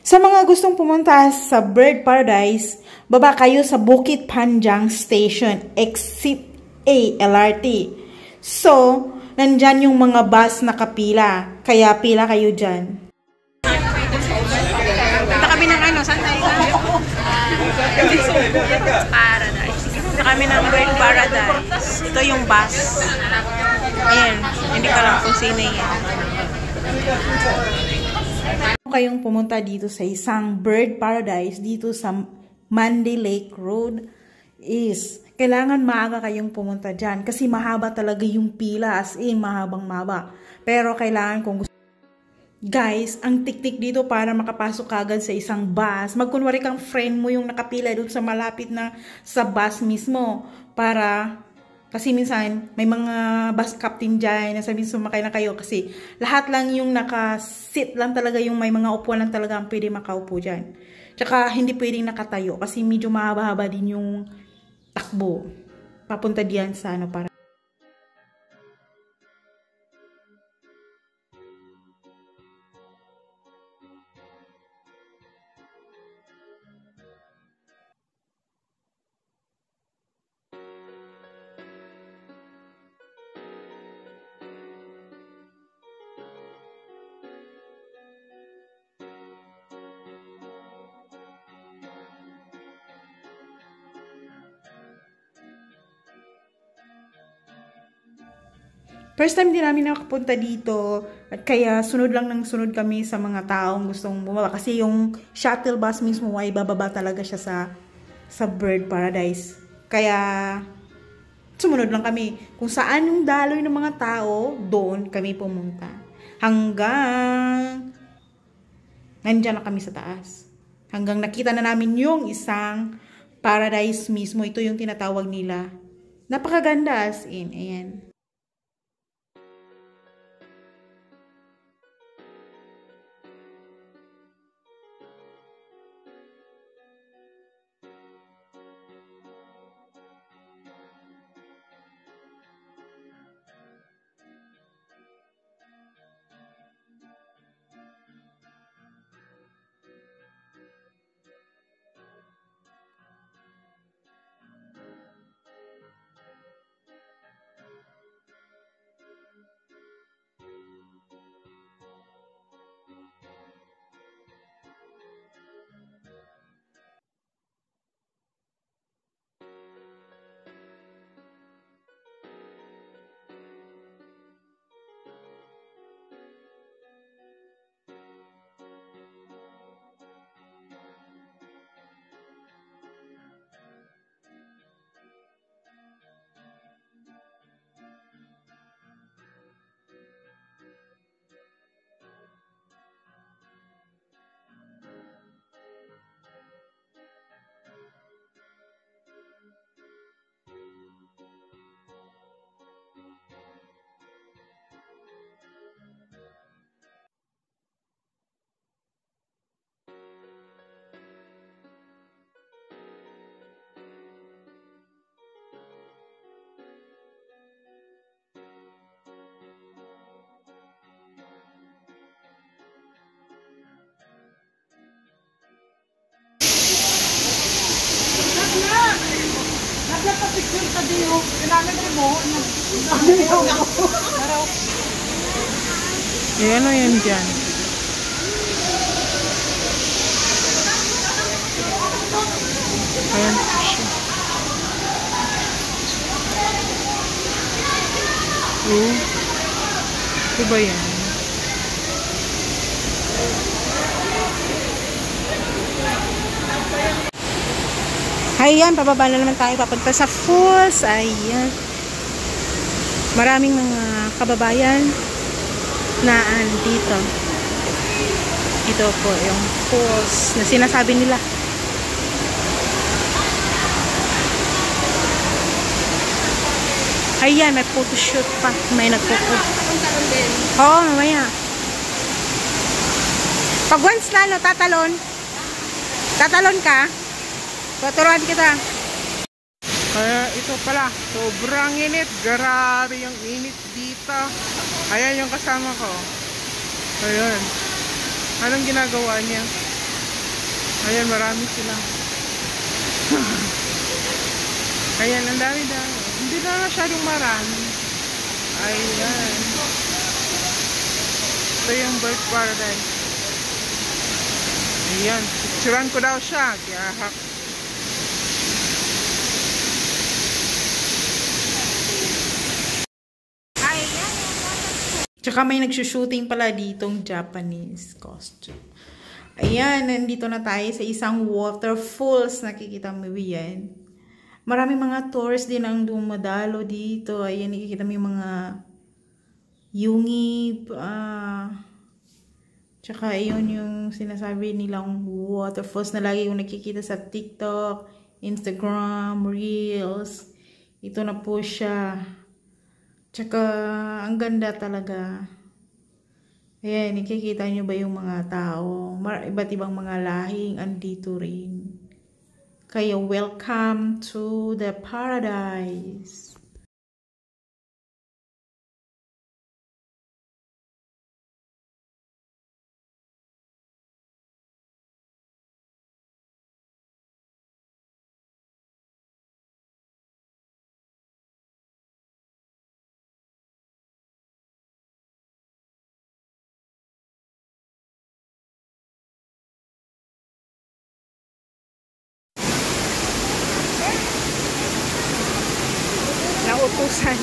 Sa mga gustong pumunta sa Bird Paradise, baba kayo sa Bukit Panjang Station, Exit A, LRT. So, nandyan yung mga bus na kapila. Kaya pila kayo dyan. Punta kami ng ano, saan tayo? Paradise. Punta kami ng Bird Paradise. Ito yung bus. Ayan, hindi ko alam kung sino yan. Kayong pumunta dito sa isang Bird Paradise dito sa Mandy Lake Road is kailangan maaga kayong pumunta dyan kasi mahaba talaga yung pila, as in mahabang mahaba. Pero kailangan kung gusto. Guys, ang tiktik dito para makapasok agad sa isang bus, magkunwari kang friend mo yung nakapila doon sa malapit na sa bus mismo para. Kasi minsan, may mga bus captain dyan na sabihin sumakay na kayo kasi lahat lang yung naka-sit lang talaga, yung may mga upuan lang talaga ang pwede makaupo dyan. Tsaka hindi pwedeng nakatayo kasi medyo mahaba-haba din yung takbo. Papunta diyan sa ano para. First time din namin nakapunta dito at kaya sunod lang ng sunod kami sa mga taong gustong bumaba kasi yung shuttle bus mismo ay bababa talaga siya sa Bird Paradise. Kaya sumunod lang kami. Kung saan yung daloy ng mga tao, doon kami pumunta. Hanggang nandyan na kami sa taas. Hanggang nakita na namin yung isang paradise mismo. Ito yung tinatawag nila. Napakaganda as in. Ayan. Ayan o yan dyan. Ayan po siya. Ito ba yan? Ayan, pababa na naman tayo papunta sa falls. Ayan. Maraming mga kababayan na dito. Ito po yung falls na sinasabi nila. Ayan, may photoshoot pa. May nagpupo. Oo, mamaya. Pag once na, no, tatalon. Tatalon ka. Tuturuan kita. Kaya ito pala, sobrang init. Grabe yung init dito. Ayan yung kasama ko. Ayun. Anong ginagawa niya? Ayan, marami sila. Ayan, ang dami-dami. Hindi na masyadong marami. Ayan. Ito yung bird paradise. Ayan, picturean ko daw siya. Kiyahak. Tsaka may nagsushooting pala ditong Japanese costume. Ayan, nandito na tayo sa isang waterfalls. Nakikita mo yan. Maraming mga tourists din ang dumadalo dito. Ayan, nakikita mo yung mga yungib. Tsaka ayun yung sinasabi nilang waterfalls na lagi yung nakikita sa TikTok, Instagram, Reels. Ito na po siya. Tsaka, ang ganda talaga. Ayan, nakikita nyo ba yung mga tao? Iba't ibang mga lahing andito rin. Kaya, welcome to the paradise. Nautusan.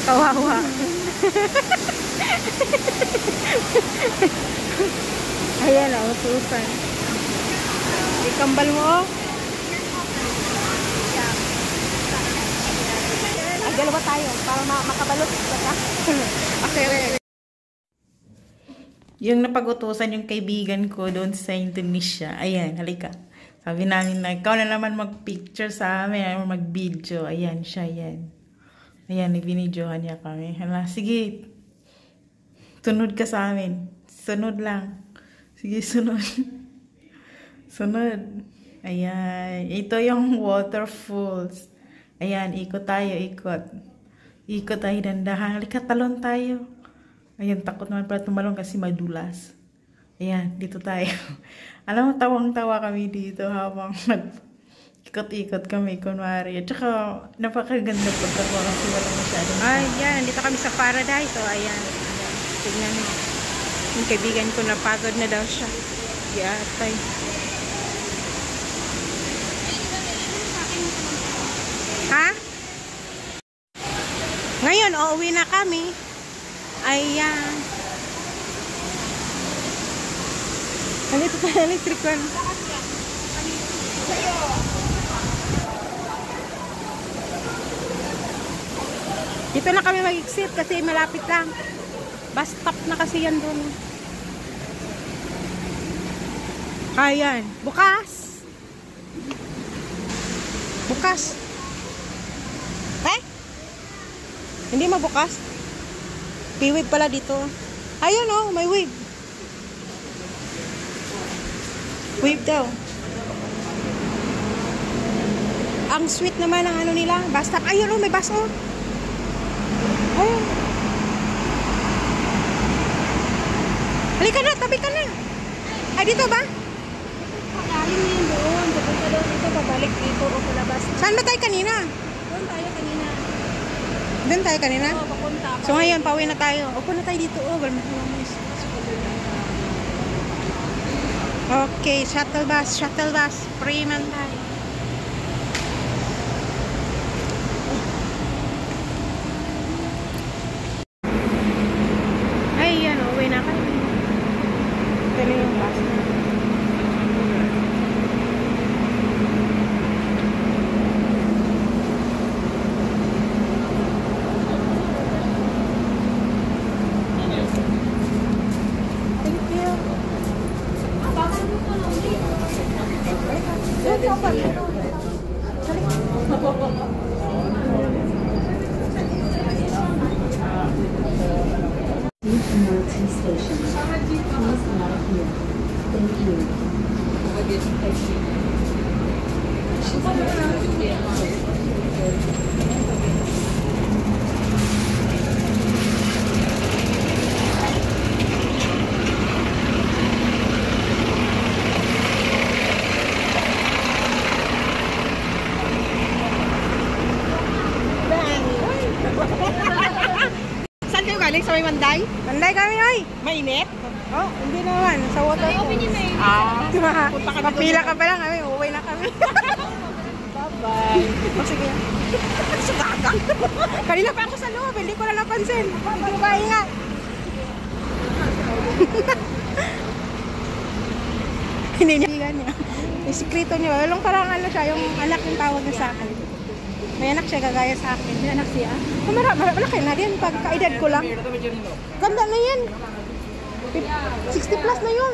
Kawawa. Ayan, nautusan. Ikambal mo, oh. Ay, dalawa tayo para makabalot ka. Okay. Yung napag-utusan yung kaibigan ko doon sa Indonesia. Ayan, halika. Sabi namin na, ikaw na naman mag-picture sa amin, or mag-video. Ayan, siya, yan. Ayan, nag-binidyohan niya kami. Hala, sige, tunod ka sa amin. Sunod lang. Sige, sunod. Sunod. Ayan, ito yung waterfalls. Ayan, ikot tayo, ikot. Ikot tayo, dandahan. Halika, talon tayo. Ayan, takot naman pala tumalon kasi madulas. Ayan, dito tayo. Alam mo, tawang-tawa kami dito habang nag-ikot-ikot kami, kunwari. At saka, napakaganda pagkatawa kasi wala masyadong. Ayan, dito kami sa paradise. So, ayan. Tignan mo. Yung kaibigan ko, napagod na daw siya. Yatay. Ha? Ngayon, uuwi na kami. Ayan. Halito tayo, electric one. Dito na kami mag-exit kasi malapit lang. Bus stop na kasi yan doon. Ayan. Bukas. Bukas. Eh? Hindi mabukas? P-wave pala dito. Ayun oh, may wave. Wave daw. Ang sweet naman ang ano nila. Bus stop. Ayun oh, may bus oh. Ayun. Halika na, tabi ka na. Ay, dito ba? Galing yun doon. Pupunta doon dito, babalik dito o palabas. Saan ba tayo kanina? Doon tayo kanina. Doon tayo kanina? Oo, papunta. So ngayon, pauwi na tayo. Upo na tayo dito. Oh, okay, shuttle bus. Shuttle bus. Free man tayo. Ay, yan. Uwi na kayo. Ito na yung bus na. Emergency station. Please not here. Thank you. kami manday? Manday kami, oy. Mainit? Oh, hindi naman. Sa water. Kapila ka pa lang kami. Uuwi na kami. Bye-bye. Oh, sige. Sugaga. Kanina pa ako sa loob. Hindi ko na napansin. Hindi ko maingat. Hindi niya. Yung sikrito niya. Walang parang ano siya. Yung anak yung tawag niya sa akin. May anak siya gagaya sa akin. May anak siya? Malaki na din. Pagka-edad ko lang. Ganda na yan. 60 plus na yun.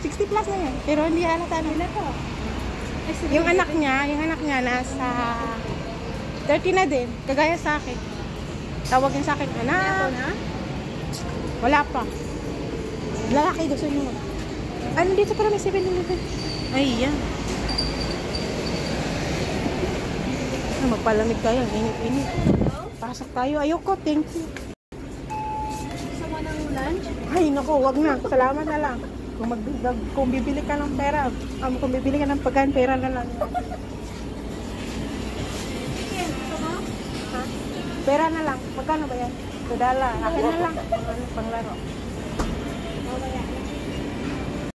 60 plus na yun. Pero hindi halata nila to. Yung anak niya nasa 30 na din. Kagaya sa akin. Tawag niya sa akin, anak. Wala pa. Lalaki gusto niyo. Ano dito para may 7-Eleven? Ay, yan. Magpalamig tayo. Init-init. Pasok tayo. Ayoko. Thank you. Gusto mo ng lunch? Ay, naku, wag na. Salamat na lang. Kung bibili ka ng pera, kung bibili ka ng pagkain, pera na lang. Gusto mo? Ha? Pera na lang. Magkano ba yan? $2. Akin na lang. Panglaro. Mamaya.